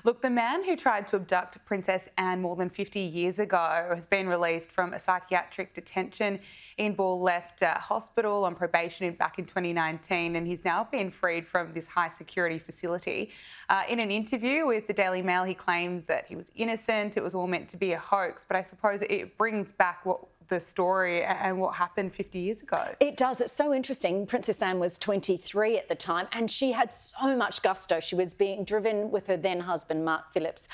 Look, the man who tried to abduct Princess Anne more than 50 years ago has been released from a psychiatric detention. Ian Ball left hospital on probation back in 2019, and he's now been freed from this high security facility. In an interview with the Daily Mail, he claimed that he was innocent. It was all meant to be a hoax, but I suppose it brings back the story and what happened 50 years ago. It does. It's so interesting. Princess Anne was 23 at the time, and she had so much gusto. She was being driven with her then husband, Mark Phillips,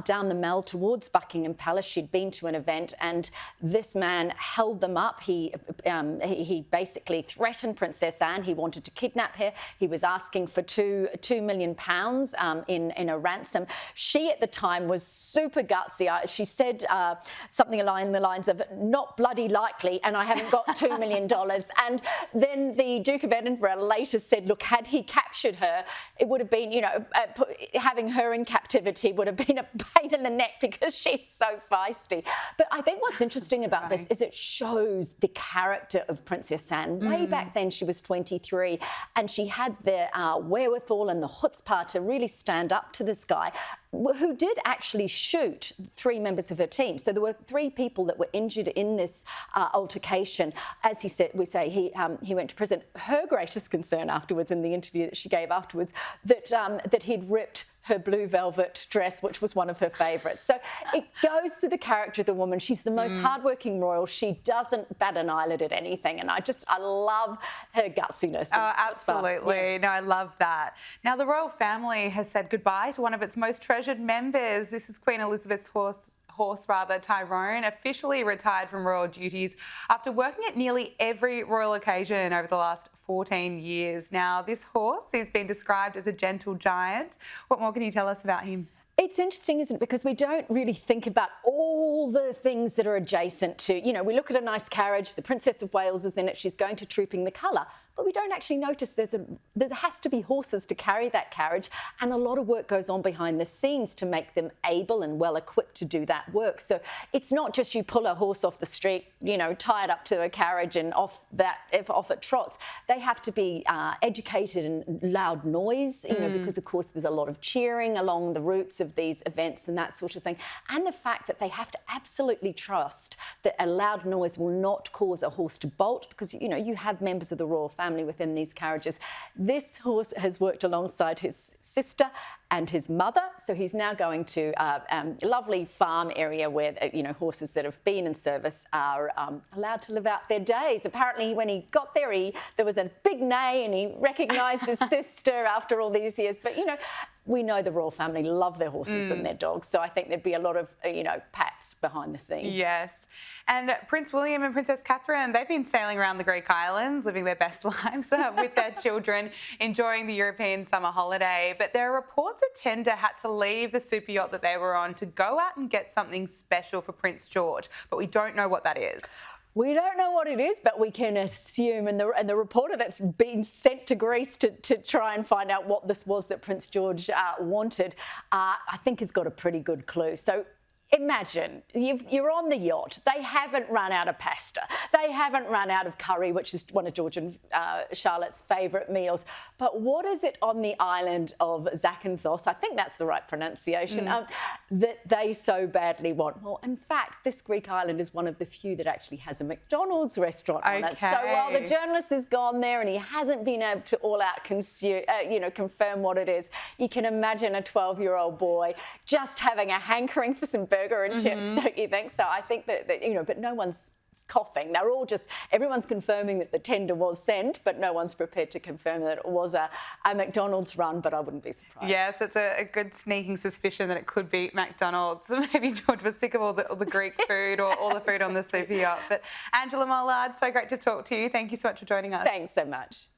down the Mall towards Buckingham Palace. She'd been to an event, and this man held them up. He basically threatened Princess Anne. He wanted to kidnap her. He was asking for £2 million in a ransom. She, at the time, was super gutsy. She said something along the lines of, "Not bloody likely, and I haven't got $2 million." And then the Duke of Edinburgh later said, look, had he captured her, it would have been, having her in captivity would have been a pain in the neck because she's so feisty. But I think what's interesting about this is it shows the character of Princess Anne. Way back then, she was 23, and she had the wherewithal and the chutzpah to really stand up to this guy, who did actually shoot 3 members of her team. So there were 3 people that were injured in this altercation. As he said, he went to prison. Her greatest concern afterwards, in the interview that she gave afterwards, that he'd ripped her blue velvet dress, which was one of her favourites. So it goes to the character of the woman. She's the most hardworking royal. She doesn't bat an eyelid at anything, and I love her gutsiness. Oh, absolutely. Yeah. No, I love that. Now, the royal family has said goodbye to one of its most treasured members. This is Queen Elizabeth's horse, Tyrone, officially retired from royal duties after working at nearly every royal occasion over the last 14 years. Now, this horse has been described as a gentle giant. What more can you tell us about him? It's interesting, isn't it? Because we don't really think about all the things that are adjacent to, we look at a nice carriage, the Princess of Wales is in it, she's going to Trooping the Colour, but we don't actually notice there has to be horses to carry that carriage, and a lot of work goes on behind the scenes to make them able and well equipped to do that work. So it's not just you pull a horse off the street, tie it up to a carriage and off it trots. They have to be educated in loud noise, because of course there's a lot of cheering along the routes of these events and that sort of thing. And the fact that they have to absolutely trust that a loud noise will not cause a horse to bolt, because, you have members of the royal family within these carriages. This horse has worked alongside his sister and his mother, so he's now going to a lovely farm area where horses that have been in service are allowed to live out their days. Apparently, when he got there, there was a big neigh, and he recognised his sister after all these years. But we know the royal family love their horses and their dogs, so I think there'd be a lot of pats behind the scenes. Yes. And Prince William and Princess Catherine, they've been sailing around the Greek islands, living their best lives with their children, enjoying the European summer holiday. But there are reports a tender had to leave the super yacht that they were on to go out and get something special for Prince George, but we don't know what that is. We don't know what it is, but we can assume, and the reporter that's been sent to Greece to try and find out what this was that Prince George wanted, I think has got a pretty good clue. So imagine you're on the yacht. They haven't run out of pasta. They haven't run out of curry, which is one of George and Charlotte's favourite meals. But what is it on the island of Zakynthos, I think that's the right pronunciation, that they so badly want? Well, in fact, this Greek island is one of the few that actually has a McDonald's restaurant on it. So while the journalist has gone there and he hasn't been able to all out confirm what it is, you can imagine a 12-year-old boy just having a hankering for some burger and chips, don't you think? So I think that but no one's coughing. They're all everyone's confirming that the tender was sent, but no one's prepared to confirm that it was a McDonald's run, but I wouldn't be surprised. Yes, it's a good sneaking suspicion that it could be McDonald's. Maybe George was sick of all the Greek food or all the food on the super yacht. But Angela Mollard, so great to talk to you. Thank you so much for joining us. Thanks so much.